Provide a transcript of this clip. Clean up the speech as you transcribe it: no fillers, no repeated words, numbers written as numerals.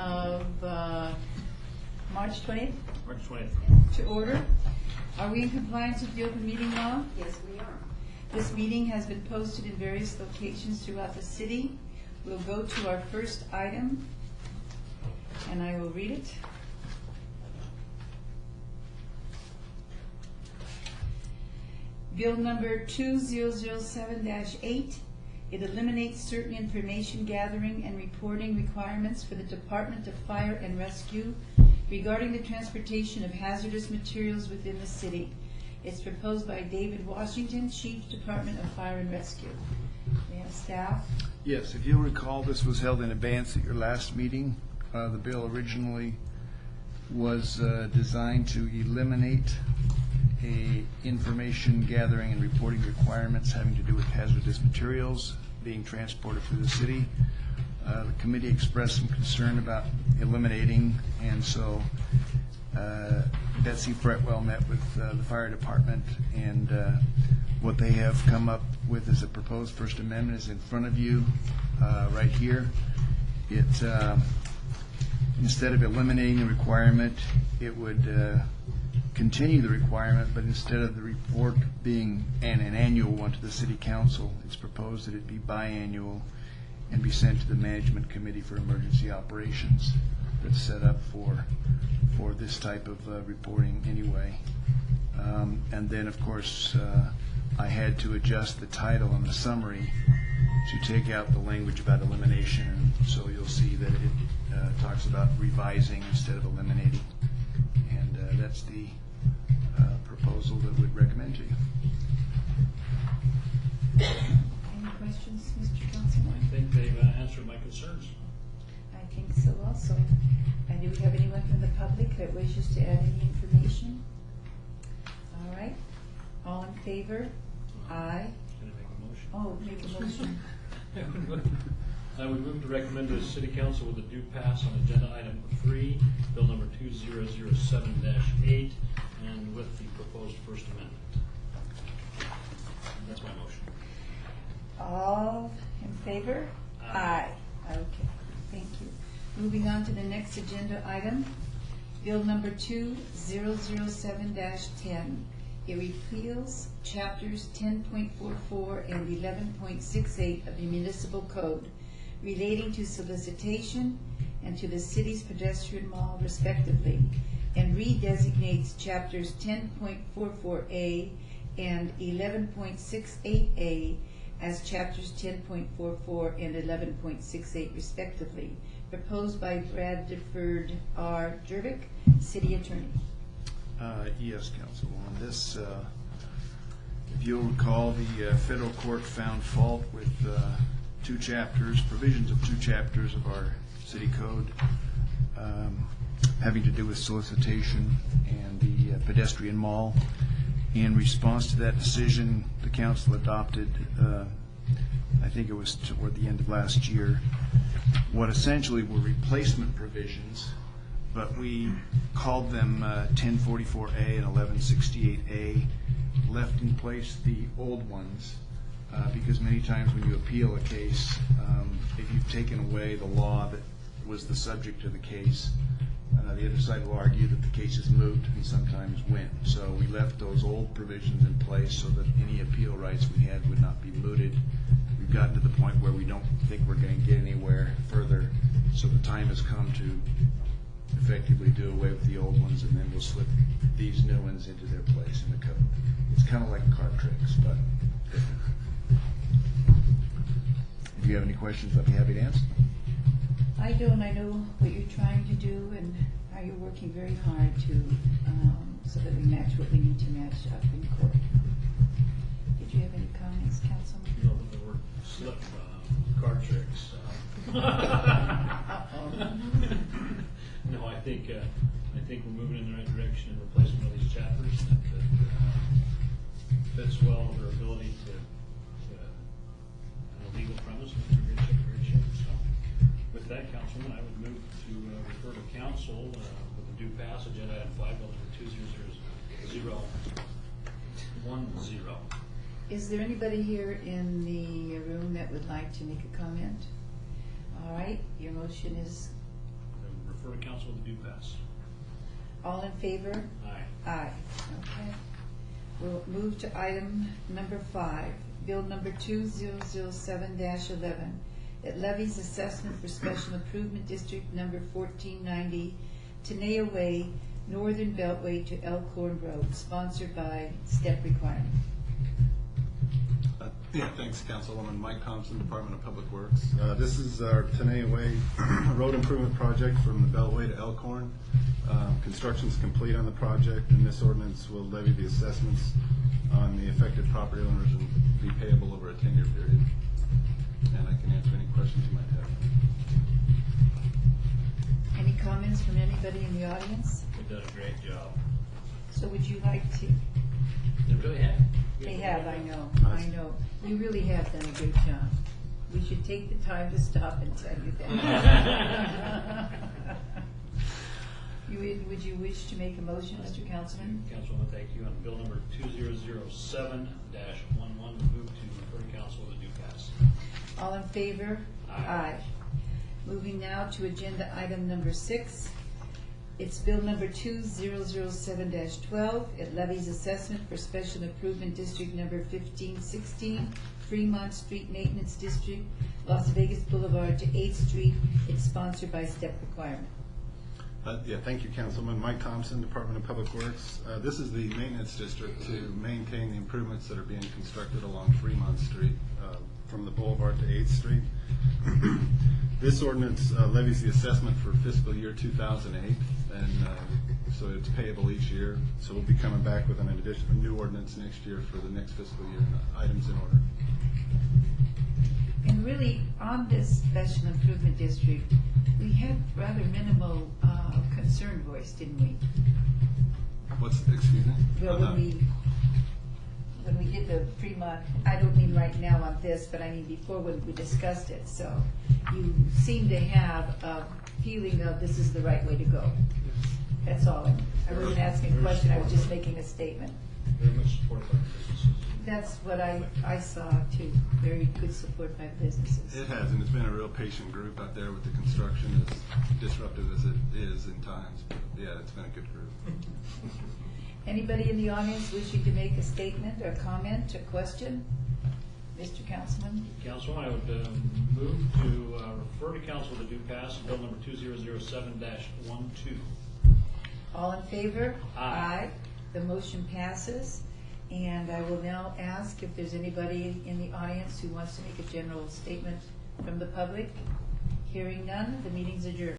of March 20th March 20th. to order. Are we in compliance with the open meeting law? Yes, we are. This meeting has been posted in various locations throughout the city. We'll go to our first item, and I will read it. Bill number 2007-8. It eliminates certain information gathering and reporting requirements for the Department of Fire and Rescue regarding the transportation of hazardous materials within the city. It's proposed by David Washington, Chief Department of Fire and Rescue. We have staff. Yes, if you'll recall, this was held in advance at your last meeting. The bill originally was designed to eliminate information gathering and reporting requirements having to do with hazardous materials being transported through the city. The committee expressed some concern about eliminating, and so Betsy Fretwell met with the fire department, and what they have come up with as a proposed First Amendment is in front of you right here. It instead of eliminating the requirement, it would continue the requirement, but instead of the report being an annual one to the city council, it's proposed that it be biannual and be sent to the management committee for emergency operations that's set up for this type of reporting anyway. And then of course I had to adjust the title and the summary to take out the language about elimination, and so you'll see that it talks about revising instead of eliminating, and that's the proposal that we'd recommend to you. Any questions, Mr. Councilman? I think they've answered my concerns. I think so also. And do we have anyone from the public that wishes to add any information? All right. All in favor? Aye. Can I make a motion? Oh, make a motion. I would move to recommend to the City Council with a due pass on agenda item 3, bill number 2007-8, and with the proposed First Amendment. And that's my motion. All in favor? Aye. Okay, thank you. Moving on to the next agenda item, bill number 2007-10. It repeals chapters 10.44 and 11.68 of the Municipal Code relating to solicitation and to the city's pedestrian mall respectively, and redesignates chapters 10.44A and 11.68A as chapters 10.44 and 11.68 respectively, proposed by Bradford R. Jervik, City Attorney. Yes, Councilwoman. This, if you'll recall, the federal court found fault with two chapters, provisions of two chapters of our city code having to do with solicitation and the pedestrian mall. In response to that decision, the council adopted, I think it was toward the end of last year, what essentially were replacement provisions, but we called them 1044A and 1168A, left in place the old ones, because many times when you appeal a case, if you've taken away the law that was the subject of the case, the other side will argue that the case is moot and sometimes win. So we left those old provisions in place so that any appeal rights we had would not be mooted. We've gotten to the point where we don't think we're going to get anywhere further, so the time has come to effectively do away with the old ones, and then we'll slip these new ones into their place in the code. It's kind of like card tricks, but different. If you have any questions, I'd be happy to answer. I don't. I know what you're trying to do and how you're working very hard to, so that we match what we need to match up in court. Did you have any comments, Councilman? No, but the word slip, card tricks. No, I think we're moving in the right direction in replacement of these chapters. That fits well with our ability to on a legal premise. We're in great shape. So, with that, Councilman, I would move to refer to council with a due pass agenda item 5, bill number 200010. Is there anybody here in the room that would like to make a comment? All right, your motion is refer to council with a due pass. All in favor? Aye. Aye. Okay. We'll move to item number 5, Bill number 2007-11. It levies assessment for Special Improvement District number 1490, Tenaya Way, Northern Beltway to Elkhorn Road, sponsored by Step Requirement. Yeah, thanks, Councilwoman. Mike Thompson, Department of Public Works. This is our Tenaya Way road improvement project from the Beltway to Elkhorn. Construction's complete on the project, and this ordinance will levy the assessments on the affected property owners and be payable over a 10-year period. And I can answer any questions you might have. Any comments from anybody in the audience? They've done a great job. So would you like to? They really have. They have, I know. You really have done a great job. We should take the time to stop and tell you that. Would you wish to make a motion, Mr. Councilman? Councilwoman, thank you. On bill number 2007-11, move to refer to council with a due pass. All in favor? Aye. Moving now to agenda item number 6. It's bill number 2007-12. It levies assessment for Special Improvement District number 1516, Fremont Street Maintenance District, Las Vegas Boulevard to 8th Street. It's sponsored by Step Requirement. Yeah, thank you, Councilman. Mike Thompson, Department of Public Works. This is the maintenance district to maintain the improvements that are being constructed along Fremont Street from the Boulevard to 8th Street. This ordinance levies the assessment for fiscal year 2008, and so it's payable each year. So we'll be coming back with an additional new ordinance next year for the next fiscal year, items in order. And really, on this Special Improvement District, we had rather minimal concern voiced, didn't we? Excuse me? Well, when we did the Fremont, I don't mean right now on this, but I mean before when we discussed it. So you seem to have a feeling of this is the right way to go. That's all. I wasn't asking a question, I was just making a statement. Very much supported by businesses. That's what I saw too. Very good support by businesses. It has, and it's been a real patient group out there with the construction, as disruptive as it is in times. But yeah, it's been a good group. Anybody in the audience wishing to make a statement or comment or question? Mr. Councilman? Councilwoman, I would move to refer to council with a due pass, bill number 2007-12. All in favor? Aye. The motion passes. And I will now ask if there's anybody in the audience who wants to make a general statement from the public. Hearing none, the meeting's adjourned.